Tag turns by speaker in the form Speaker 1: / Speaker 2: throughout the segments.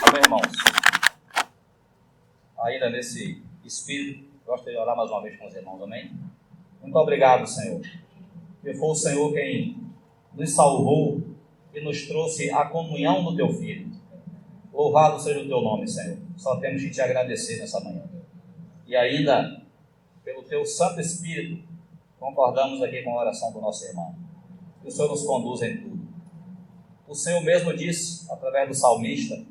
Speaker 1: Amém, irmãos? Ainda nesse espírito, gostaria de orar mais uma vez com os irmãos, amém? Muito obrigado, Senhor, que foi o Senhor quem nos salvou e nos trouxe a comunhão do Teu Filho. Louvado seja o Teu nome, Senhor. Só temos que Te agradecer nessa manhã. E ainda, pelo Teu Santo Espírito, concordamos aqui com a oração do nosso irmão. Que o Senhor nos conduza em tudo. O Senhor mesmo disse, através do salmista,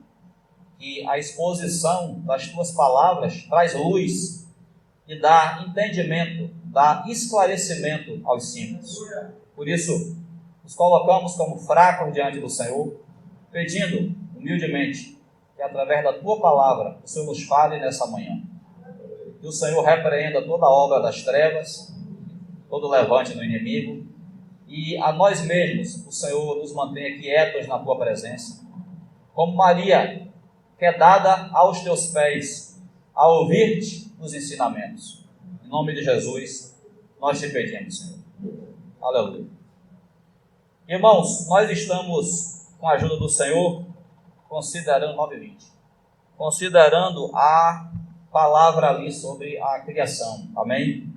Speaker 1: que a exposição das Tuas palavras traz luz e dá entendimento, dá esclarecimento aos simples. Por isso, nos colocamos como fracos diante do Senhor, pedindo humildemente que através da Tua palavra o Senhor nos fale nessa manhã. Que o Senhor repreenda toda a obra das trevas, todo levante do inimigo, e a nós mesmos o Senhor nos mantenha quietos na Tua presença, como Maria, que é dada aos Teus pés, a ouvir-te os ensinamentos. Em nome de Jesus, nós Te pedimos, Senhor. Aleluia. Irmãos, nós estamos, com a ajuda do Senhor, considerando 9:20, considerando a palavra ali sobre a criação, amém?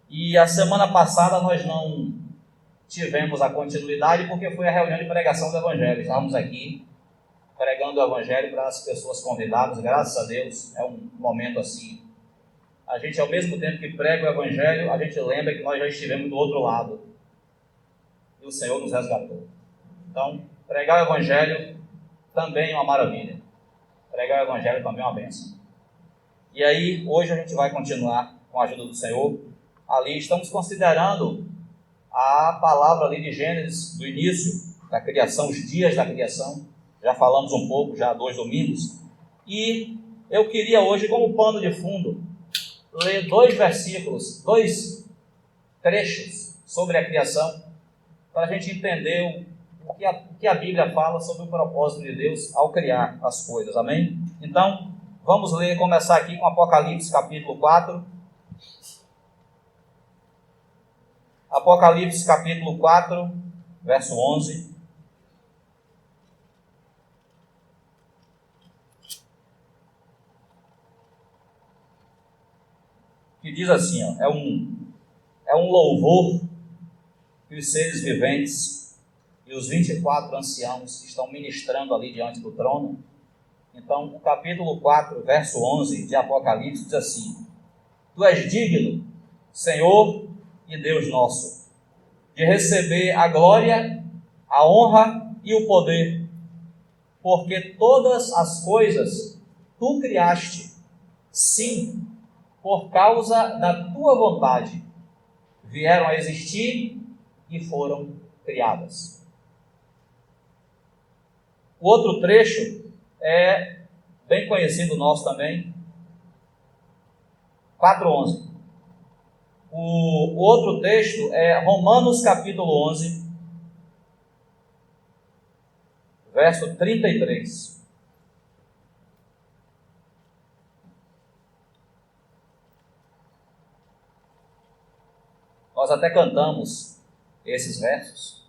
Speaker 1: E a semana passada nós não tivemos a continuidade porque foi a reunião de pregação do Evangelho. Estávamos aqui pregando o Evangelho para as pessoas convidadas, graças a Deus, é um momento assim. A gente, ao mesmo tempo que prega o Evangelho, a gente lembra que nós já estivemos do outro lado e o Senhor nos resgatou. Então, pregar o Evangelho também é uma maravilha. Pregar o Evangelho também é uma bênção. E aí, hoje a gente vai continuar com a ajuda do Senhor. Ali estamos considerando a palavra ali de Gênesis, do início da criação, os dias da criação. Já falamos um pouco, já há 2 domingos. E eu queria hoje, como pano de fundo, ler 2 versículos, 2 trechos sobre a criação, para a gente entender o que a Bíblia fala sobre o propósito de Deus ao criar as coisas, amém? Então, vamos ler, começar aqui com Apocalipse capítulo 4. Apocalipse capítulo 4, verso 11. Que diz assim, ó, é um louvor que os seres viventes e os 24 anciãos estão ministrando ali diante do trono. Então, o capítulo 4, verso 11 de Apocalipse diz assim: Tu és digno, Senhor e Deus nosso, de receber a glória, a honra e o poder, porque todas as coisas Tu criaste, sim, por causa da Tua vontade, vieram a existir e foram criadas. O outro trecho é bem conhecido nosso também, 4:11. O outro texto é Romanos capítulo 11, verso 33. Nós até cantamos esses versos.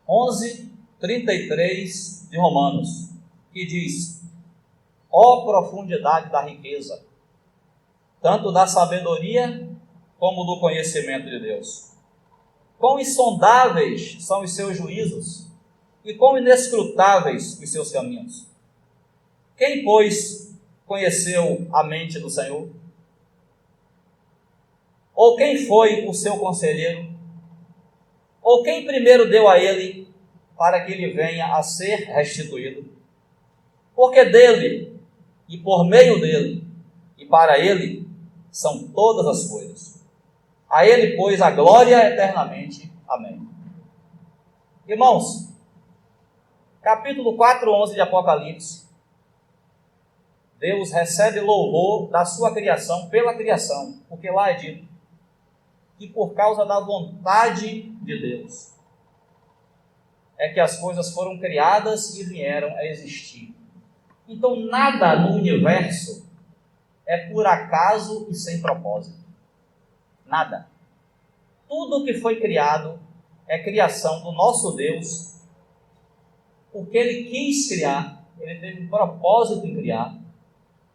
Speaker 1: 11:33 de Romanos, que diz: Ó profundidade da riqueza, tanto da sabedoria como do conhecimento de Deus. Quão insondáveis são os seus juízos e quão inescrutáveis os seus caminhos. Quem, pois, conheceu a mente do Senhor? Ou quem foi o seu conselheiro? Ou quem primeiro deu a ele para que ele venha a ser restituído? Porque dele, e por meio dele, e para ele, são todas as coisas. A ele, pois, a glória eternamente. Amém. Irmãos, capítulo 4:11 de Apocalipse, Deus recebe louvor da sua criação pela criação, porque lá é dito que por causa da vontade de Deus é que as coisas foram criadas e vieram a existir. Então nada no universo é por acaso e sem propósito. Nada. Tudo que foi criado é criação do nosso Deus, porque Ele quis criar ele teve um propósito em criar.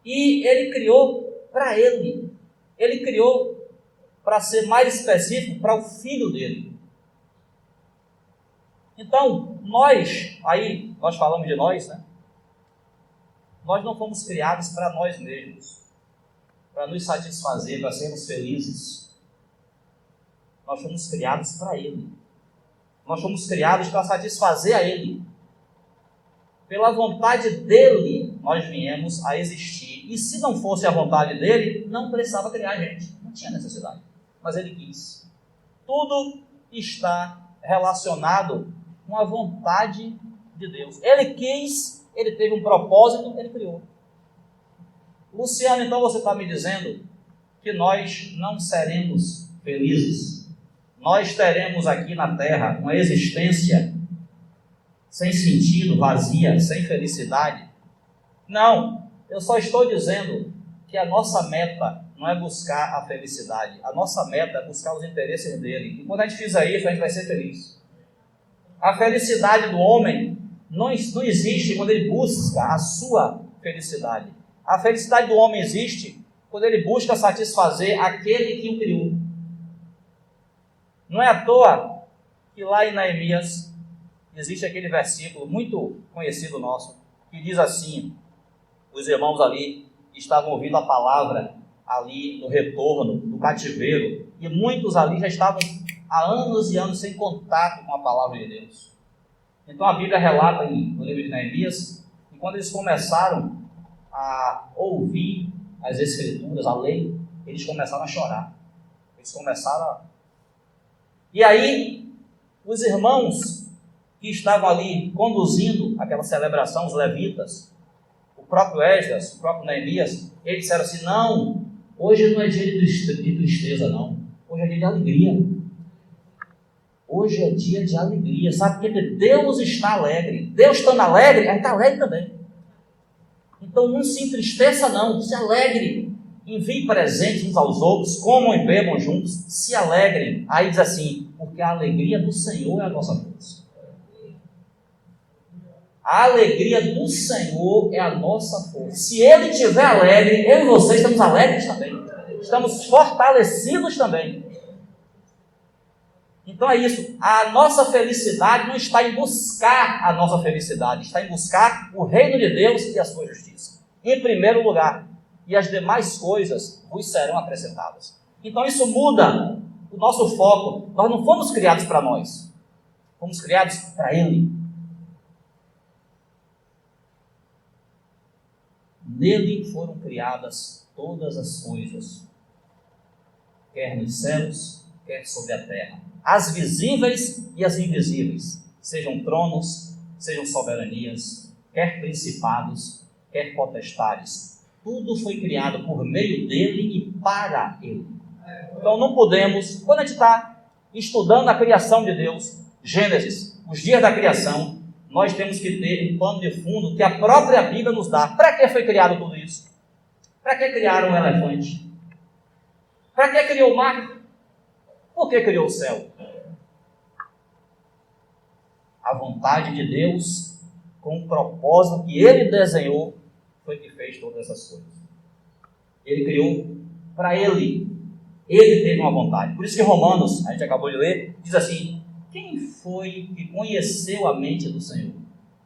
Speaker 1: E ele criou para ele. Ele criou, para ser mais específico, para o filho dele. Então, nós falamos de nós, né? Nós não fomos criados para nós mesmos, para nos satisfazer, para sermos felizes. Nós fomos criados para Ele. Nós fomos criados para satisfazer a Ele. Pela vontade dEle, nós viemos a existir. E se não fosse a vontade dEle, não precisava criar a gente. Não tinha necessidade. Mas Ele quis. Tudo está relacionado com a vontade de Deus. Ele quis, Ele teve um propósito, Ele criou. Luciano, então você está me dizendo que nós não seremos felizes. Nós teremos aqui na Terra uma existência sem sentido, vazia, sem felicidade? Não, eu só estou dizendo que a nossa meta não é buscar a felicidade. A nossa meta é buscar os interesses dele. E quando a gente fizer isso, a gente vai ser feliz. A felicidade do homem não existe quando ele busca a sua felicidade. A felicidade do homem existe quando ele busca satisfazer aquele que o criou. Não é à toa que lá em Neemias existe aquele versículo muito conhecido nosso, que diz assim: os irmãos ali estavam ouvindo a palavra ali no retorno do cativeiro, e muitos ali já estavam há anos e anos sem contato com a palavra de Deus. Então a Bíblia relata no livro de Neemias que quando eles começaram a ouvir as Escrituras, a lei, eles começaram a chorar. E aí, os irmãos que estavam ali conduzindo aquela celebração, os levitas, o próprio Esdras, o próprio Neemias, eles disseram assim: não, hoje não é dia de tristeza, não. Hoje é dia de alegria. Hoje é dia de alegria. Sabe por que Deus está alegre? Deus estando alegre, a gente está alegre também. Então não se entristeça não, se alegre. Envie presentes uns aos outros, comam e bebam juntos, se alegrem. Aí diz assim: porque a alegria do Senhor é a nossa força. A alegria do Senhor é a nossa força. Se Ele estiver alegre, eu e você estamos alegres também. Estamos fortalecidos também. Então é isso. A nossa felicidade não está em buscar a nossa felicidade, está em buscar o reino de Deus e a sua justiça. Em primeiro lugar. E as demais coisas vos serão acrescentadas. Então isso muda o nosso foco. Nós não fomos criados para nós. Fomos criados para Ele. Nele foram criadas todas as coisas, quer nos céus, quer sobre a terra, as visíveis e as invisíveis, sejam tronos, sejam soberanias, quer principados, quer potestades. Tudo foi criado por meio dele e para ele. Então não podemos, quando a gente está estudando a criação de Deus, Gênesis, os dias da criação, nós temos que ter um pano de fundo que a própria Bíblia nos dá. Para que foi criado tudo isso? Para que criaram um elefante? Para que criou o mar? Por que criou o céu? A vontade de Deus, com o propósito que Ele desenhou, foi que fez todas essas coisas. Ele criou para Ele. Ele teve uma vontade. Por isso que Romanos, a gente acabou de ler, diz assim: quem foi que conheceu a mente do Senhor?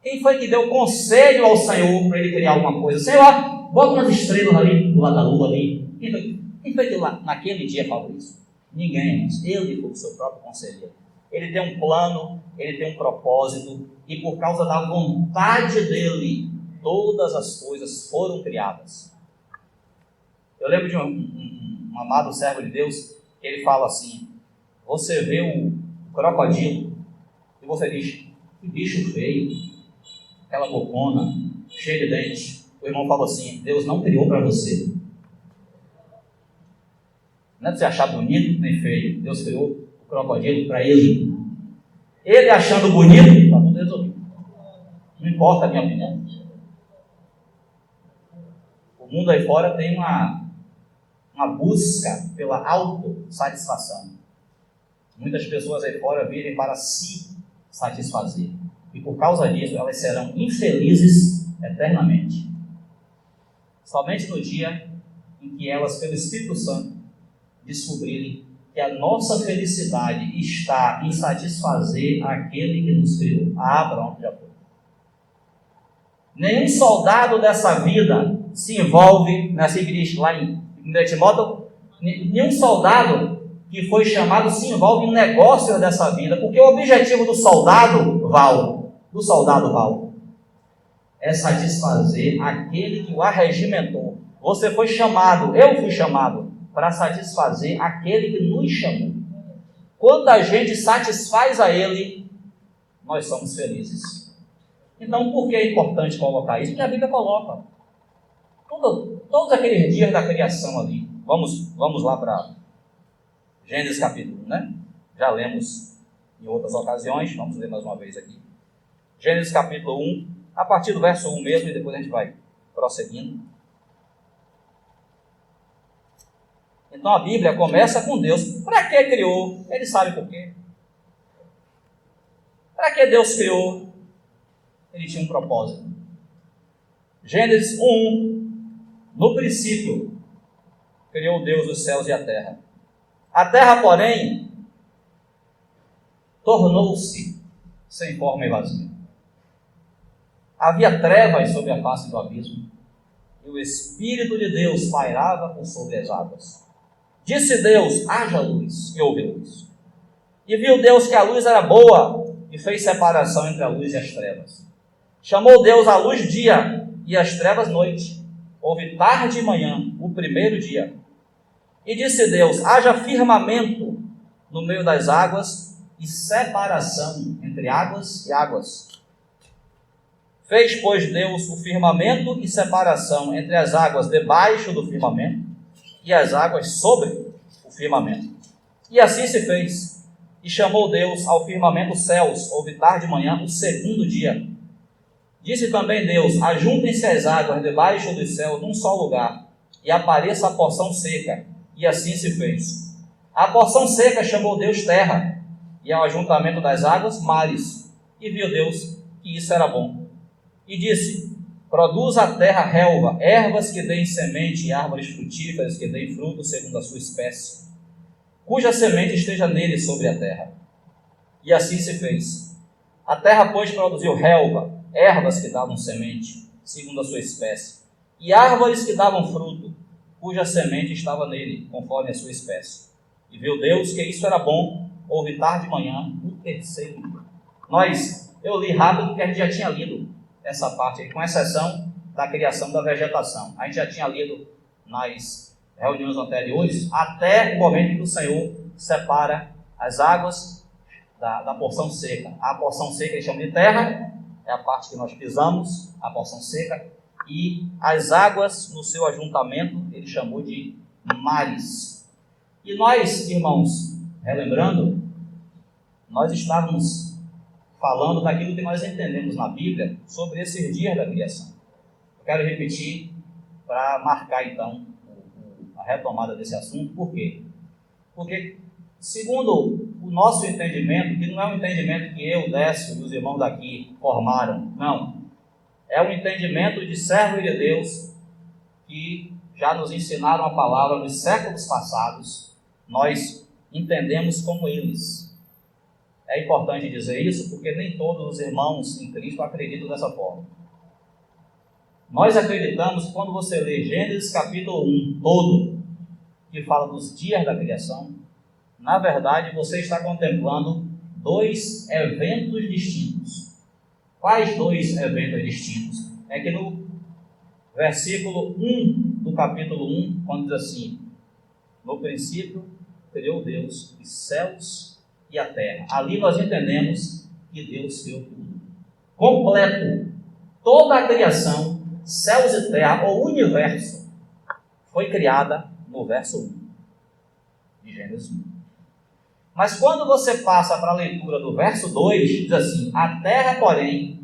Speaker 1: Quem foi que deu conselho ao Senhor para Ele criar alguma coisa? Senhor, bota umas estrelas ali, do lado da lua ali. Quem foi que lá, naquele dia falou isso? Ninguém, irmãos. Ele foi o seu próprio conselheiro. Ele tem um plano, ele tem um propósito, e por causa da vontade dele, todas as coisas foram criadas. Eu lembro de um amado servo de Deus, que ele fala assim: você vê o crocodilo e você diz, que bicho feio, aquela bocona, cheia de dentes. O irmão fala assim: Deus não criou para você. Não é para você achar bonito nem feio. Deus criou o crocodilo para ele. Ele achando bonito, está tudo resolvido. Não importa a minha opinião. O mundo aí fora tem uma busca pela autossatisfação. Muitas pessoas aí fora vivem para se satisfazer. E por causa disso, elas serão infelizes eternamente. Somente no dia em que elas, pelo Espírito Santo, descobrirem que a nossa felicidade está em satisfazer aquele que nos criou. Ah, pronto, já foi. Nenhum soldado dessa vida se envolve, assim que diz lá em 1 Timóteo, nenhum soldado que foi chamado se envolve em negócios dessa vida, porque o objetivo do soldado é satisfazer aquele que o arregimentou. Você foi chamado, eu fui chamado, para satisfazer aquele que nos chamou. Quando a gente satisfaz a ele, nós somos felizes. Então, por que é importante colocar isso? Porque a Bíblia coloca. Todos aqueles dias da criação ali. Vamos lá para Gênesis capítulo 1, né? Já lemos em outras ocasiões, vamos ler mais uma vez aqui. Gênesis capítulo 1, a partir do verso 1 mesmo, e depois a gente vai prosseguindo. Então a Bíblia começa com Deus. Para que criou? Ele sabe por quê. Para que Deus criou? Ele tinha um propósito. Gênesis 1, no princípio, criou Deus os céus e a terra. A terra, porém, tornou-se sem forma e vazia. Havia trevas sobre a face do abismo, e o Espírito de Deus pairava por sobre as águas. Disse Deus, haja luz, e houve luz. E viu Deus que a luz era boa, e fez separação entre a luz e as trevas. Chamou Deus a luz dia, e as trevas noite. Houve tarde e manhã, o primeiro dia. E disse Deus, haja firmamento no meio das águas, e separação entre águas e águas. Fez, pois, Deus o firmamento e separação entre as águas debaixo do firmamento e as águas sobre o firmamento. E assim se fez. E chamou Deus ao firmamento céus, houve tarde e manhã, o segundo dia. Disse também Deus, ajuntem-se as águas debaixo dos céus num só lugar, e apareça a porção seca. E assim se fez. A porção seca chamou Deus terra, e ao ajuntamento das águas, mares. E viu Deus que isso era bom. E disse, produza a terra relva, ervas que deem semente e árvores frutíferas que deem fruto segundo a sua espécie, cuja semente esteja nele sobre a terra. E assim se fez. A terra, pois, produziu relva, ervas que davam semente, segundo a sua espécie, e árvores que davam fruto, cuja semente estava nele, conforme a sua espécie. E viu Deus que isso era bom, houve tarde e manhã, o terceiro dia. Eu li rápido porque a gente já tinha lido essa parte aí, com exceção da criação da vegetação. A gente já tinha lido nas reuniões anteriores, até o momento em que o Senhor separa as águas da porção seca. A porção seca ele chama de terra, é a parte que nós pisamos, a porção seca, e as águas no seu ajuntamento ele chamou de mares. E nós, irmãos, relembrando, nós estávamos falando daquilo que nós entendemos na Bíblia sobre esses dias da criação. Eu quero repetir para marcar então a retomada desse assunto. Por quê? Porque, segundo o nosso entendimento, que não é um entendimento que eu, Décio e os irmãos daqui formaram, não. É um entendimento de servos de Deus que já nos ensinaram a palavra nos séculos passados. Nós entendemos como eles. É importante dizer isso porque nem todos os irmãos em Cristo acreditam dessa forma. Nós acreditamos que quando você lê Gênesis capítulo 1 todo, que fala dos dias da criação, na verdade você está contemplando dois eventos distintos. Quais dois eventos distintos? É que no versículo 1 do capítulo 1, quando diz assim, no princípio criou Deus os céus e a terra. Ali nós entendemos que Deus criou tudo. Completo. Toda a criação, céus e terra, o universo, foi criada no verso 1 de Gênesis 1. Mas quando você passa para a leitura do verso 2, diz assim, a terra, porém,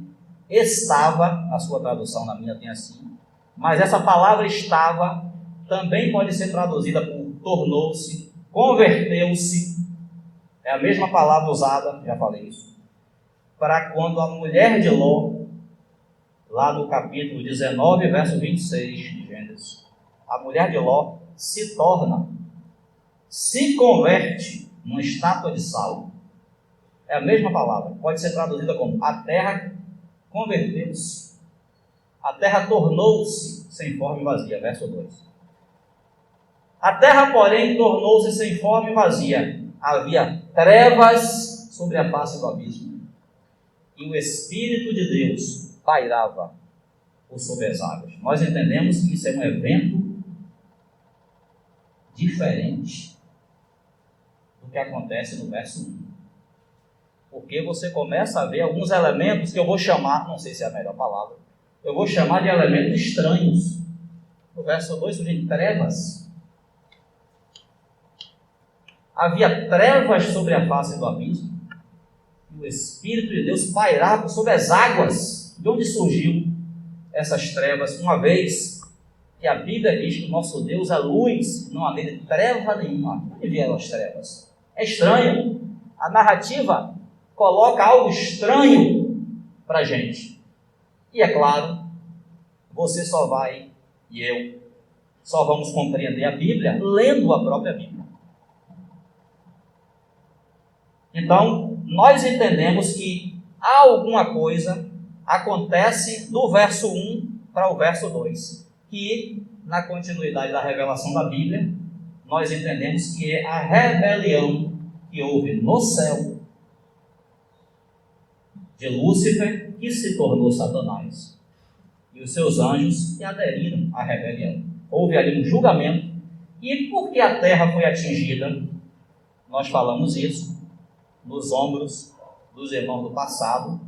Speaker 1: estava, a sua tradução na minha tem assim, mas essa palavra estava também pode ser traduzida por tornou-se, converteu-se, é a mesma palavra usada, já falei isso, para quando a mulher de Ló lá no capítulo 19, verso 26 de Gênesis. A mulher de Ló se converte numa estátua de sal. É a mesma palavra, pode ser traduzida como a terra converteu-se. A terra tornou-se sem forma e vazia, verso 2. A terra, porém, tornou-se sem forma e vazia. Havia trevas sobre a face do abismo, e o Espírito de Deus pairava por sobre as águas. Nós entendemos que isso é um evento diferente do que acontece no verso 1. Porque você começa a ver alguns elementos que eu vou chamar, não sei se é a melhor palavra, eu vou chamar de elementos estranhos. No verso 2 surgem trevas. Havia trevas sobre a face do abismo, e o Espírito de Deus pairava sobre as águas. De onde surgiu essas trevas? Uma vez que a Bíblia diz que o nosso Deus é luz, não há nele treva nenhuma. Onde vieram as trevas? É estranho. A narrativa coloca algo estranho para a gente. E é claro, você só vai, e eu, só vamos compreender a Bíblia lendo a própria Bíblia. Então, nós entendemos que alguma coisa acontece do verso 1 para o verso 2, que, na continuidade da revelação da Bíblia, nós entendemos que é a rebelião que houve no céu de Lúcifer, que se tornou Satanás, e os seus anjos que aderiram à rebelião. Houve ali um julgamento, e porque a terra foi atingida, nós falamos isso nos ombros dos irmãos do passado.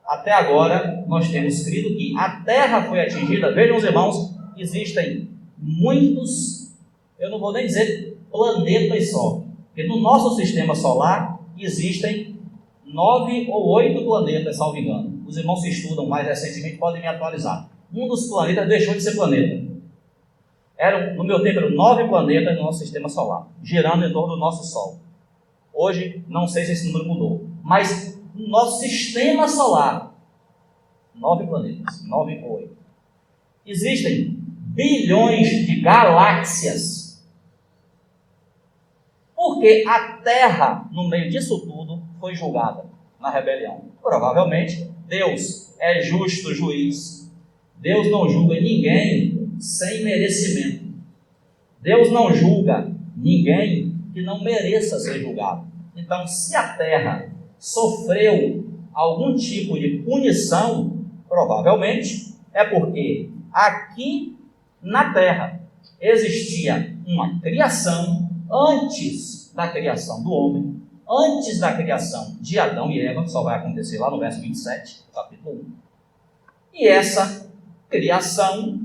Speaker 1: Até agora, nós temos crido que a terra foi atingida. Vejam, os irmãos, existem muitos, eu não vou nem dizer planetas só, porque no nosso sistema solar existem 9 ou 8 planetas, salvo engano. Os irmãos que estudam mais recentemente podem me atualizar. Um dos planetas deixou de ser planeta. No meu tempo, eram 9 planetas no nosso sistema solar, girando em torno do nosso Sol. Hoje, não sei se esse número mudou, mas no nosso sistema solar, 9 planetas, 9 ou 8. Existem bilhões de galáxias. Porque a Terra, no meio disso tudo, foi julgada na rebelião. Provavelmente, Deus é justo juiz. Deus não julga ninguém sem merecimento. Deus não julga ninguém que não mereça ser julgado. Então, se a terra sofreu algum tipo de punição, provavelmente é porque aqui na terra existia uma criação antes da criação do homem, antes da criação de Adão e Eva, só vai acontecer lá no verso 27, capítulo 1. E essa criação,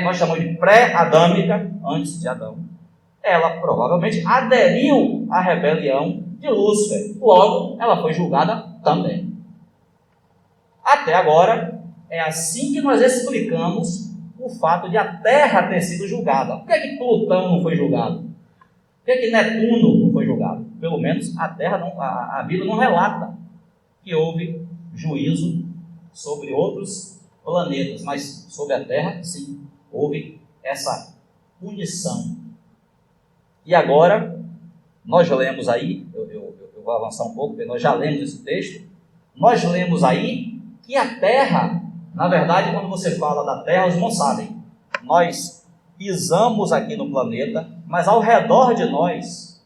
Speaker 1: nós chamamos de pré-adâmica, antes de Adão, ela provavelmente aderiu à rebelião de Lúcifer. Logo, ela foi julgada também. Até agora, é assim que nós explicamos o fato de a Terra ter sido julgada. Por que Plutão não foi julgado? Por que Netuno não foi julgado? Pelo menos a Terra a Bíblia não relata que houve juízo sobre outros planetas, mas sobre a Terra, sim, houve essa punição. E agora, nós lemos aí, eu vou avançar um pouco, porque nós já lemos esse texto, nós lemos aí que a Terra, na verdade, quando você fala da Terra, os irmãos sabem, nós pisamos aqui no planeta, mas ao redor de nós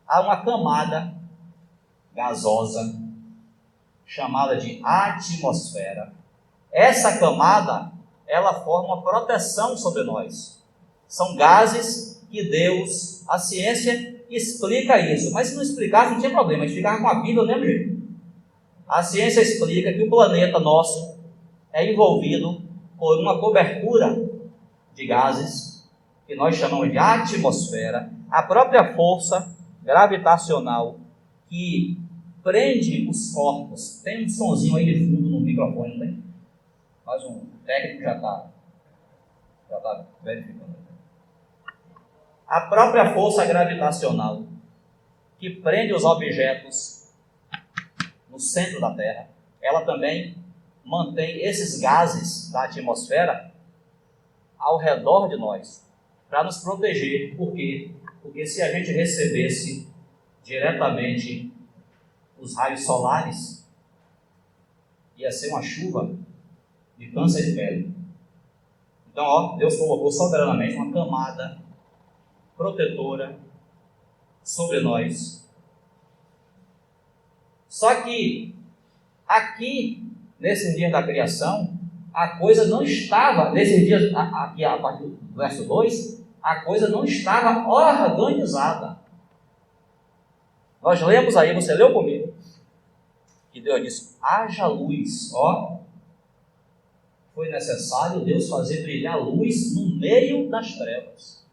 Speaker 1: há uma camada gasosa, chamada de atmosfera. Essa camada, ela forma uma proteção sobre nós. São gases que Deus, a ciência explica isso, mas se não explicasse não tinha problema, a gente ficava com a Bíblia do mesmo jeito. A ciência explica que o planeta nosso é envolvido por uma cobertura de gases, que nós chamamos de atmosfera, a própria força gravitacional que prende os corpos. Tem um sonzinho aí de fundo no microfone, não tem? Mas um técnico já está verificando. A própria força gravitacional que prende os objetos no centro da Terra, ela também mantém esses gases da atmosfera ao redor de nós, para nos proteger. Por quê? Porque se a gente recebesse diretamente os raios solares, ia ser uma chuva de câncer de pele. Então, Deus colocou soberanamente uma camada protetora sobre nós. Só que aqui, nesses dias da criação, a coisa não estava, nesses dias, aqui a partir do verso 2, a coisa não estava organizada. Nós lemos aí, você leu comigo, que Deus disse, haja luz. Foi necessário Deus fazer brilhar luz no meio das trevas.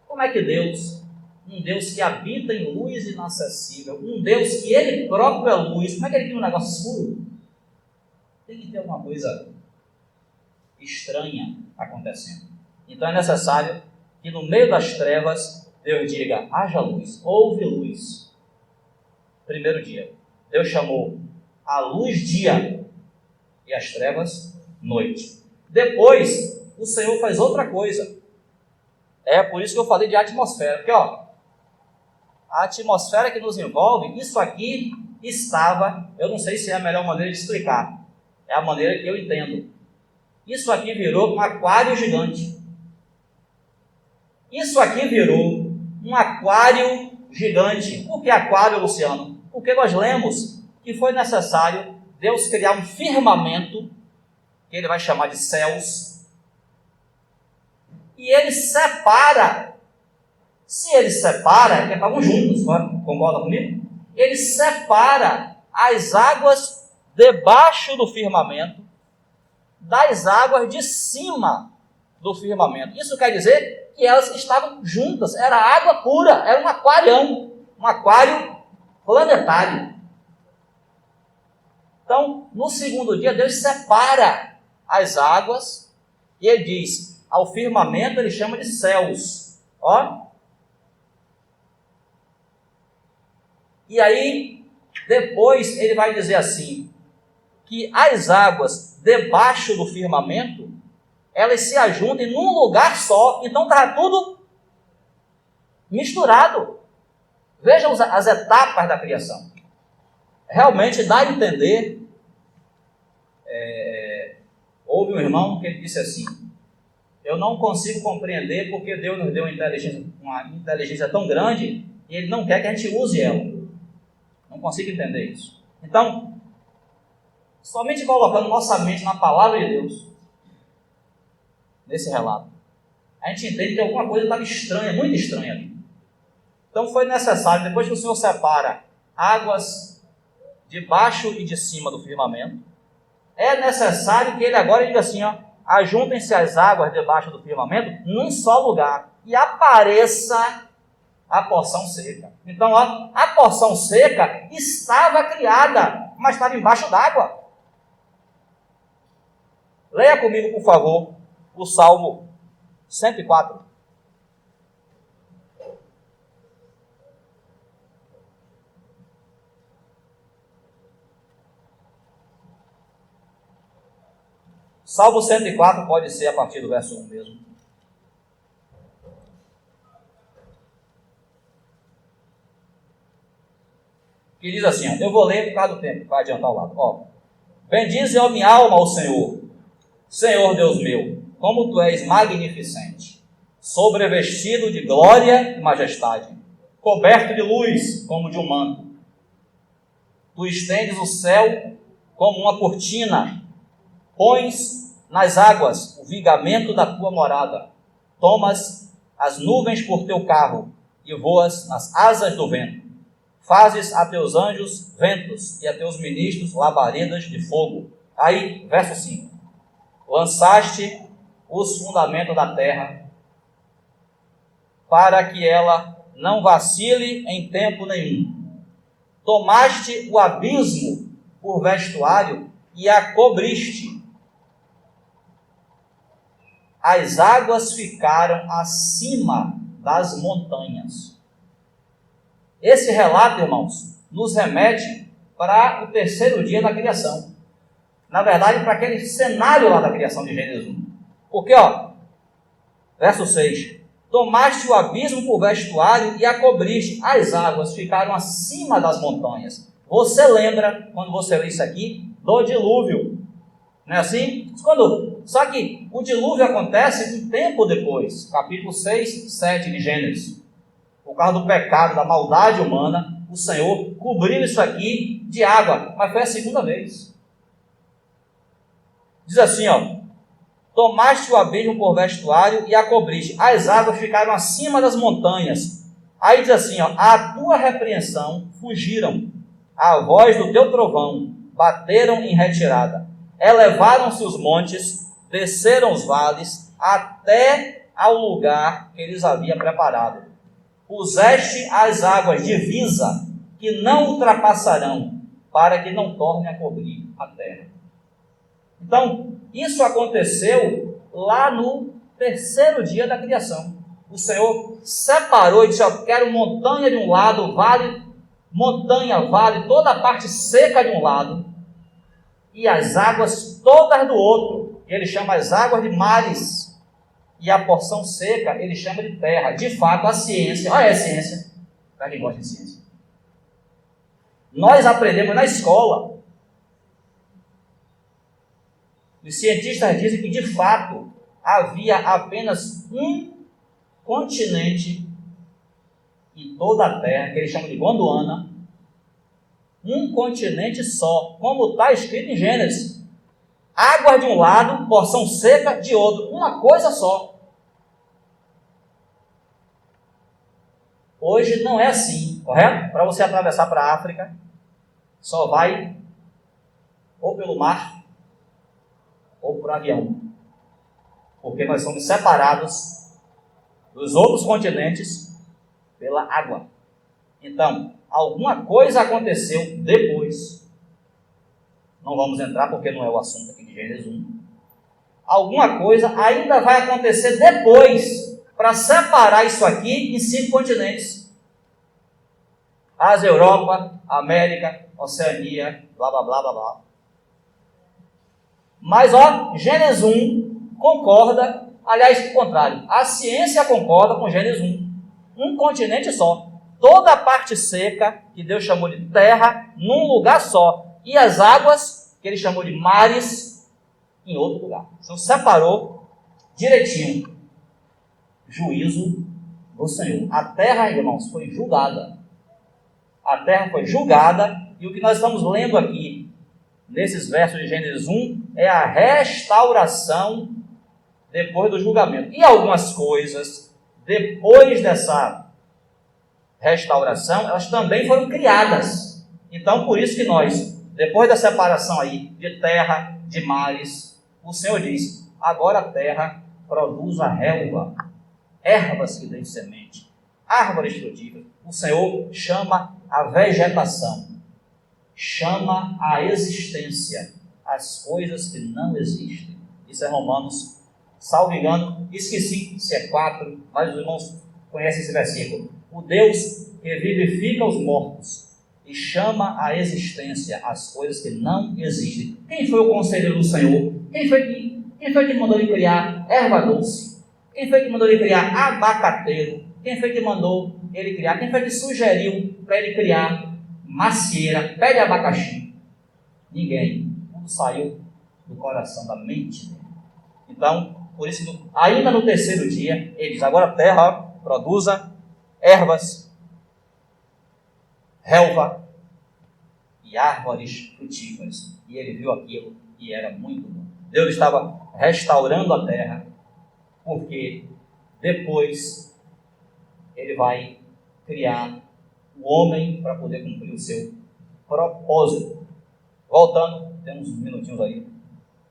Speaker 1: Como é que Deus, um Deus que habita em luz inacessível, um Deus que Ele próprio é luz, como é que Ele tem um negócio escuro? Tem que ter alguma coisa estranha acontecendo. Então é necessário que no meio das trevas Deus diga, haja luz, houve luz. Primeiro dia, Deus chamou a luz dia e as trevas noite. Depois, o Senhor faz outra coisa. É por isso que eu falei de atmosfera, porque a atmosfera que nos envolve, isso aqui estava, eu não sei se é a melhor maneira de explicar, é a maneira que eu entendo. Isso aqui virou um aquário gigante. Isso aqui virou um aquário gigante. Por que aquário, Luciano? Porque nós lemos que foi necessário Deus criar um firmamento, que Ele vai chamar de céus, e Ele separa. Se Ele separa, é que estavam juntos, concorda comigo? Ele separa as águas debaixo do firmamento das águas de cima do firmamento. Isso quer dizer que elas estavam juntas, era água pura, era um aquarião, um aquário planetário. Então, no segundo dia, Deus separa as águas e Ele diz, ao firmamento Ele chama de céus. E aí, depois Ele vai dizer assim, que as águas debaixo do firmamento, elas se ajuntem num lugar só, então está tudo misturado. Vejam as etapas da criação. Realmente dá a entender, houve um irmão que ele disse assim, eu não consigo compreender porque Deus nos deu uma inteligência tão grande e Ele não quer que a gente use ela. Não consigo entender isso. Então, somente colocando nossa mente na palavra de Deus, nesse relato, a gente entende que alguma coisa estava estranha, muito estranha ali. Então foi necessário, depois que o Senhor separa águas de baixo e de cima do firmamento, é necessário que Ele agora diga assim, ajuntem-se as águas debaixo do firmamento num só lugar e apareça a porção seca. Então, a porção seca estava criada, mas estava embaixo d'água. Leia comigo, por favor, o Salmo 104. Salmo 104 pode ser a partir do verso 1 mesmo. Que diz assim, eu vou ler por causa do tempo, vai adiantar o lado. Bendize, ó minha alma, ao Senhor. Senhor Deus meu, como Tu és magnificente, sobrevestido de glória e majestade, coberto de luz como de um manto. Tu estendes o céu como uma cortina, pões nas águas o vigamento da Tua morada, tomas as nuvens por Teu carro e voas nas asas do vento. Fazes a Teus anjos ventos e a Teus ministros labaredas de fogo. Aí, verso 5. Lançaste os fundamentos da terra, para que ela não vacile em tempo nenhum. Tomaste o abismo por vestuário e a cobriste. As águas ficaram acima das montanhas. Esse relato, irmãos, nos remete para o terceiro dia da criação. Na verdade, para aquele cenário lá da criação de Gênesis 1. Porque, verso 6. Tomaste o abismo por vestuário e a cobriste. As águas ficaram acima das montanhas. Você lembra, quando você lê isso aqui, do dilúvio. Não é assim? Só que o dilúvio acontece um tempo depois. Capítulo 6, 7 de Gênesis. Por causa do pecado, da maldade humana, o Senhor cobriu isso aqui de água. Mas foi a segunda vez. Diz assim, tomaste o abismo por vestuário e a cobriste. As águas ficaram acima das montanhas. Aí diz assim, a tua repreensão fugiram. A voz do teu trovão bateram em retirada. Elevaram-se os montes, desceram os vales, até ao lugar que eles havia preparado. Puseste as águas divisa, que não ultrapassarão, para que não torne a cobrir a terra. Então, isso aconteceu lá no terceiro dia da criação. O Senhor separou e disse, quero montanha de um lado, vale, montanha, vale, toda a parte seca de um lado, e as águas todas do outro. Ele chama as águas de mares, e a porção seca ele chama de terra. De fato, a ciência, olha a ciência, para quem gosta de ciência. Nós aprendemos na escola. Os cientistas dizem que, de fato, havia apenas um continente em toda a Terra, que eles chamam de Gondwana, um continente só, como está escrito em Gênesis. Água de um lado, porção seca de outro, uma coisa só. Hoje não é assim, correto? Para você atravessar para a África, só vai ou pelo mar ou por avião, porque nós somos separados dos outros continentes pela água. Então, alguma coisa aconteceu depois, não vamos entrar porque não é o assunto aqui de Gênesis 1, alguma coisa ainda vai acontecer depois, para separar isso aqui em 5 continentes. Ásia, Europa, América, Oceania, blá, blá, blá, blá, blá. Mas, Gênesis 1 concorda, aliás, o contrário, a ciência concorda com Gênesis 1. Um continente só. Toda a parte seca, que Deus chamou de terra, num lugar só. E as águas, que ele chamou de mares, em outro lugar. Então, separou direitinho. Juízo do Senhor. A terra, irmãos, foi julgada. A terra foi julgada, e o que nós estamos lendo aqui, nesses versos de Gênesis 1, é a restauração depois do julgamento. E algumas coisas, depois dessa restauração, elas também foram criadas. Então, por isso que nós, depois da separação aí de terra, de mares, o Senhor diz, agora a terra produz a relva, ervas que dêem semente, árvores frutíferas. O Senhor chama a vegetação, chama a existência, as coisas que não existem. Isso é Romanos, salvo engano, esqueci se é 4, mas os irmãos conhecem esse versículo. O Deus que vivifica os mortos e chama a existência as coisas que não existem. Quem foi o conselheiro do Senhor? Quem foi que mandou ele criar erva doce? Quem foi que mandou ele criar abacateiro? Quem foi que mandou ele criar? Quem foi que sugeriu para ele criar macieira, pé de abacaxi? Ninguém. Tudo saiu do coração, da mente dele. Então, por isso, ainda no terceiro dia, ele diz, agora a terra produza ervas, relva e árvores frutíferas. E ele viu aquilo e era muito bom. Deus estava restaurando a terra, porque depois ele vai criar o homem para poder cumprir o seu propósito. Voltando, temos uns minutinhos aí,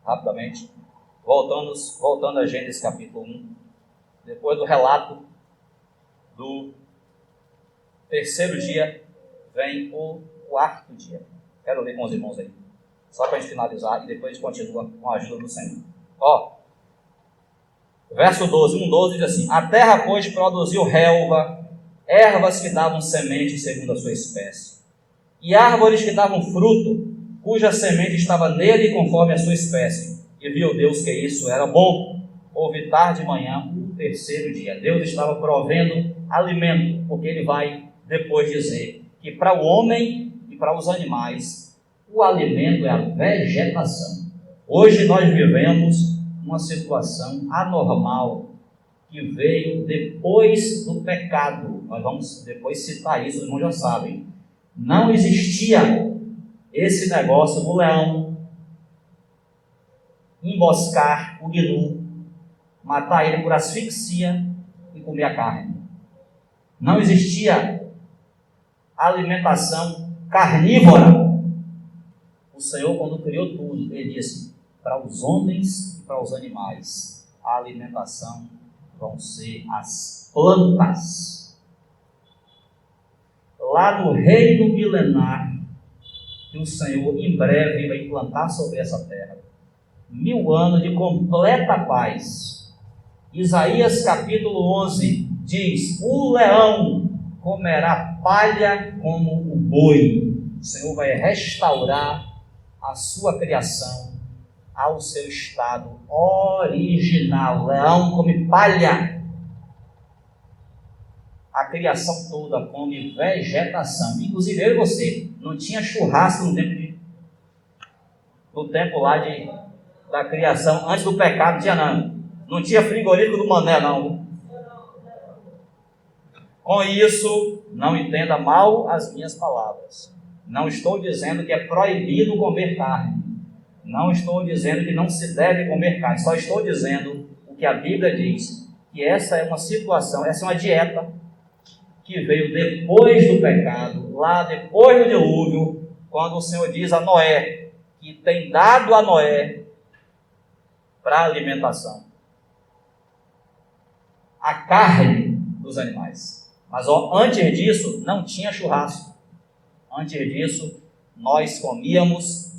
Speaker 1: rapidamente. Voltando a Gênesis capítulo 1, depois do relato do terceiro dia, vem o quarto dia. Quero ler com os irmãos aí, só para a gente finalizar, e depois a gente continua com a ajuda do Senhor. Verso 12, 1:12 diz assim, a terra, pois, produziu relva, ervas que davam semente segundo a sua espécie, e árvores que davam fruto, cuja semente estava nele conforme a sua espécie. E viu Deus que isso era bom. Houve tarde e manhã, o terceiro dia. Deus estava provendo alimento, porque ele vai depois dizer que para o homem e para os animais, o alimento é a vegetação. Hoje nós vivemos uma situação anormal que veio depois do pecado. Nós vamos depois citar isso, os irmãos já sabem. Não existia esse negócio do leão emboscar o gnu, matar ele por asfixia e comer a carne. Não existia alimentação carnívora. O Senhor, quando criou tudo, ele disse: para os homens e para os animais, a alimentação vão ser as plantas. Lá no reino milenar, que o Senhor em breve vai implantar sobre essa terra, 1000 anos de completa paz. Isaías capítulo 11 diz: o leão comerá palha como o boi. O Senhor vai restaurar a sua criação ao seu estado original. O leão come palha. A criação toda come vegetação. Inclusive eu e você. Não tinha churrasco no tempo lá da criação. Antes do pecado tinha não. Não tinha frigorífico do Mané não. Com isso, não entenda mal as minhas palavras. Não estou dizendo que é proibido comer carne. Não estou dizendo que não se deve comer carne. Só estou dizendo o que a Bíblia diz. Que essa é uma situação, essa é uma dieta que veio depois do pecado, lá depois do dilúvio, quando o Senhor diz a Noé, que tem dado a Noé para alimentação a carne dos animais. Mas antes disso, não tinha churrasco. Antes disso, nós comíamos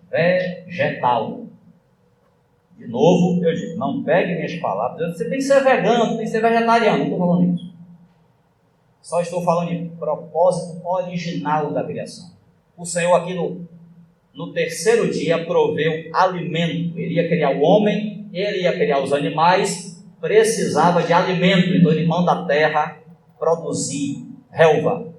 Speaker 1: vegetal. De novo, eu digo, não pegue minhas palavras. Você tem que ser vegano, tem que ser vegetariano. Não estou falando isso. Só estou falando de propósito original da criação. O Senhor aqui no terceiro dia proveu alimento. Ele ia criar o homem, ele ia criar os animais, precisava de alimento. Então ele manda a terra produzir relva,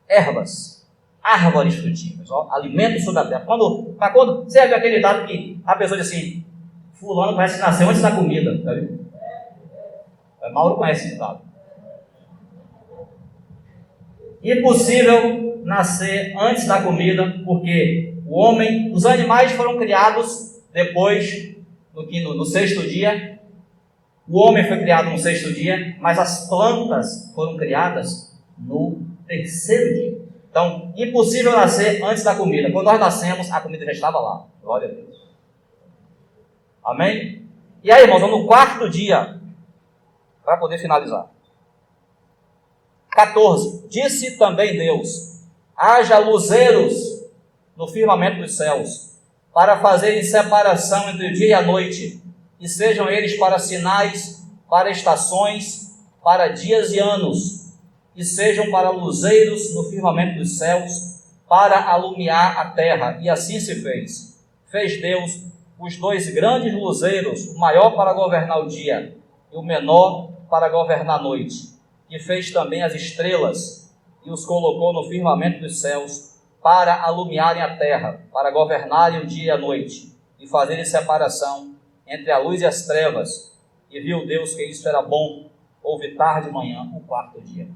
Speaker 1: ervas, árvores frutíferas, alimento sobre a terra. Quando você vê aquele dado que a pessoa diz assim: fulano parece que nasceu antes da comida. Tá vendo? Mauro conhece esse dado. Impossível nascer antes da comida, porque os animais foram criados depois, no sexto dia. O homem foi criado no sexto dia, mas as plantas foram criadas no terceiro dia. Então, impossível nascer antes da comida. Quando nós nascemos, a comida já estava lá. Glória a Deus. Amém? E aí, irmãos, vamos no quarto dia, para poder finalizar. 14. Disse também Deus: haja luzeiros no firmamento dos céus, para fazerem separação entre o dia e a noite, e sejam eles para sinais, para estações, para dias e anos, e sejam para luzeiros no firmamento dos céus, para alumiar a terra. E assim se fez. Fez Deus os 2 grandes luzeiros, o maior para governar o dia e o menor para governar a noite. E fez também as estrelas e os colocou no firmamento dos céus para alumiarem a terra, para governarem o dia e a noite, e fazerem separação entre a luz e as trevas. E viu Deus que isso era bom. Houve tarde e manhã, o quarto dia.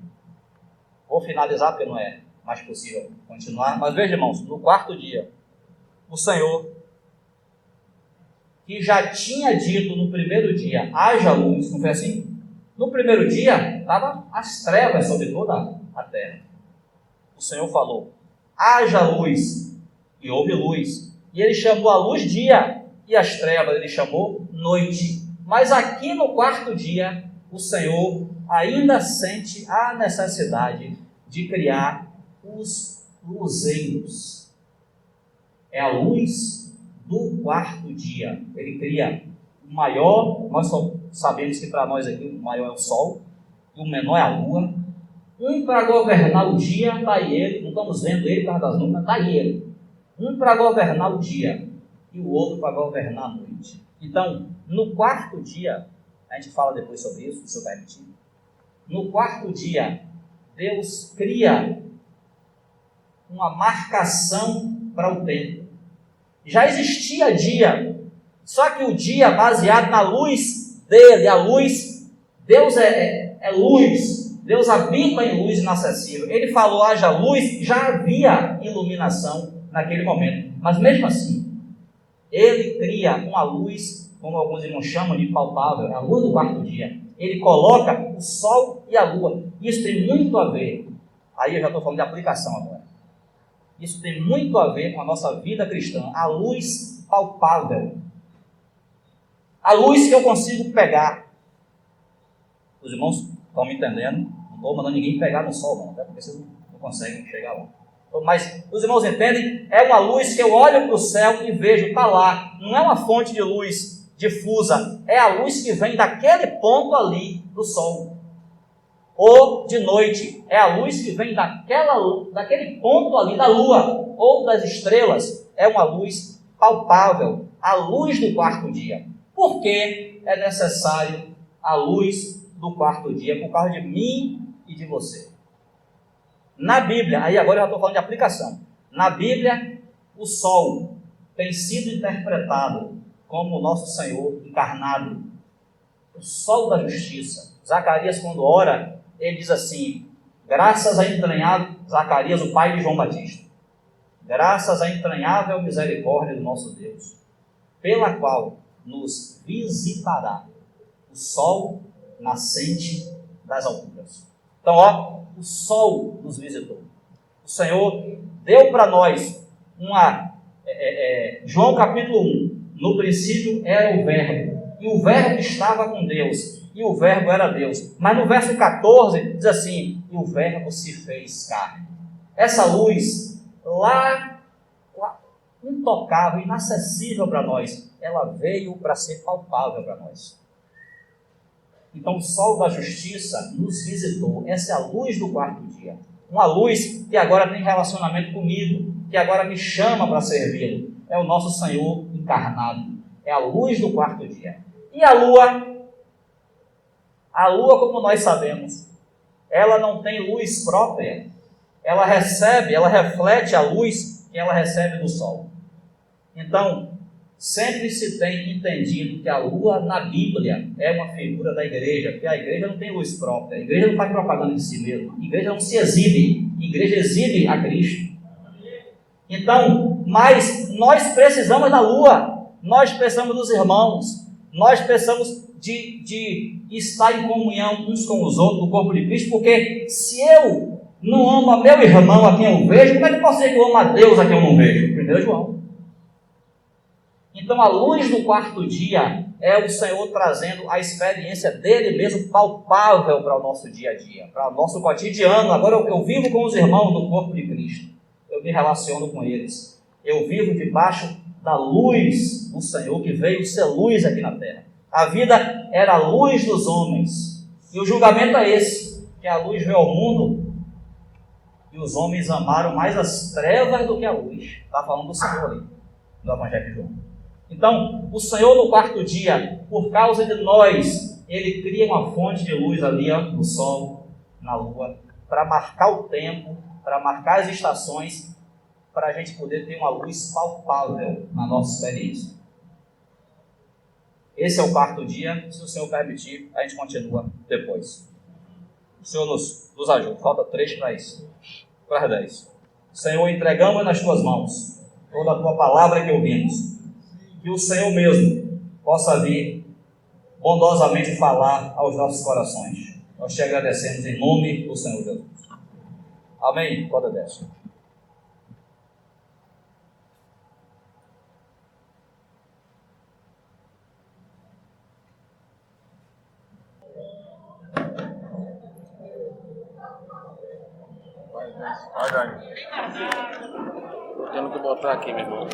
Speaker 1: Vou finalizar porque não é mais possível continuar. Mas veja, irmãos, no quarto dia, o Senhor, que já tinha dito no primeiro dia: haja luz, não foi assim? No primeiro dia, estavam as trevas sobre toda a terra. O Senhor falou: haja luz, e houve luz. E ele chamou a luz dia, e as trevas ele chamou noite. Mas aqui no quarto dia, o Senhor ainda sente a necessidade de criar os luzeiros. É a luz do quarto dia. Ele cria o maior, nós só sabemos que para nós aqui o maior é o sol, e o menor é a lua, Um para governar o dia, está aí ele, não estamos vendo ele por causa das nuvens, está aí ele. Um para governar o dia e o outro para governar a noite. Então, no quarto dia, a gente fala depois sobre isso, se eu permitir. No quarto dia, Deus cria uma marcação para o tempo. Já existia dia, só que o dia baseado na luz dele, a luz, Deus é luz. Deus habita em luz inacessível. Ele falou, haja luz, já havia iluminação naquele momento. Mas mesmo assim, ele cria uma luz, como alguns irmãos chamam de palpável, é a luz do quarto dia. Ele coloca o sol e a lua. Isso tem muito a ver, aí eu já estou falando de aplicação agora. Isso tem muito a ver com a nossa vida cristã. A luz palpável. A luz que eu consigo pegar. Os irmãos estão me entendendo? Não estou mandando ninguém pegar no sol, não, até porque vocês não conseguem chegar lá. Mas os irmãos entendem? É uma luz que eu olho para o céu e vejo, está lá. Não é uma fonte de luz difusa, é a luz que vem daquele ponto ali do sol. Ou de noite, é a luz que vem daquele ponto ali da lua, ou das estrelas. É uma luz palpável, a luz do quarto dia. Por que é necessário a luz do quarto dia? Por causa de mim e de você. Na Bíblia, aí agora eu já estou falando de aplicação. Na Bíblia, o sol tem sido interpretado como o nosso Senhor encarnado. O sol da justiça. Zacarias, quando ora, ele diz assim, graças à entranhável, Zacarias, o pai de João Batista, graças à entranhável misericórdia do nosso Deus, pela qual nos visitará o sol nascente das alturas. Então, o sol nos visitou. O Senhor deu para nós João capítulo 1, no princípio era o Verbo, e o Verbo estava com Deus, e o Verbo era Deus. Mas no verso 14 diz assim, e o Verbo se fez carne. Essa luz lá intocável, inacessível para nós, ela veio para ser palpável para nós. Então o sol da justiça nos visitou. Essa é a luz do quarto dia. Uma luz que agora tem relacionamento comigo, que agora me chama para servi-lo. É o nosso Senhor encarnado. É a luz do quarto dia. E a lua? A lua, como nós sabemos, ela não tem luz própria. Ela reflete a luz que ela recebe do sol. Então, sempre se tem entendido que a lua na Bíblia é uma figura da igreja, porque a igreja não tem luz própria, a igreja não faz propaganda de si mesma, a igreja não se exibe, a igreja exibe a Cristo. Então, mas nós precisamos da lua, nós precisamos dos irmãos, nós precisamos de estar em comunhão uns com os outros no corpo de Cristo, porque se eu não amo a meu irmão a quem eu vejo, como é que eu posso dizer que eu amo a Deus a quem eu não vejo? 1 João. Então a luz do quarto dia é o Senhor trazendo a experiência dele mesmo palpável para o nosso dia a dia, para o nosso cotidiano. Agora eu vivo com os irmãos do corpo de Cristo, eu me relaciono com eles, eu vivo debaixo da luz do Senhor que veio ser luz aqui na terra. A vida era a luz dos homens, e o julgamento é esse, que a luz veio ao mundo e os homens amaram mais as trevas do que a luz. Está falando do Senhor ali, do Evangelho de João. Então, o Senhor no quarto dia, por causa de nós, Ele cria uma fonte de luz ali, no sol, na lua, para marcar o tempo, para marcar as estações, para a gente poder ter uma luz palpável na nossa experiência. Esse é o quarto dia. Se o Senhor permitir, a gente continua depois. O Senhor nos ajude. Falta 3 para isso. Para 10. Senhor, entregamos nas Tuas mãos toda a Tua palavra que ouvimos. Que o Senhor mesmo possa vir bondosamente falar aos nossos corações. Nós te agradecemos em nome do Senhor Jesus. Amém? Pode descer.
Speaker 2: Vai, tendo que botar aqui, meu irmão.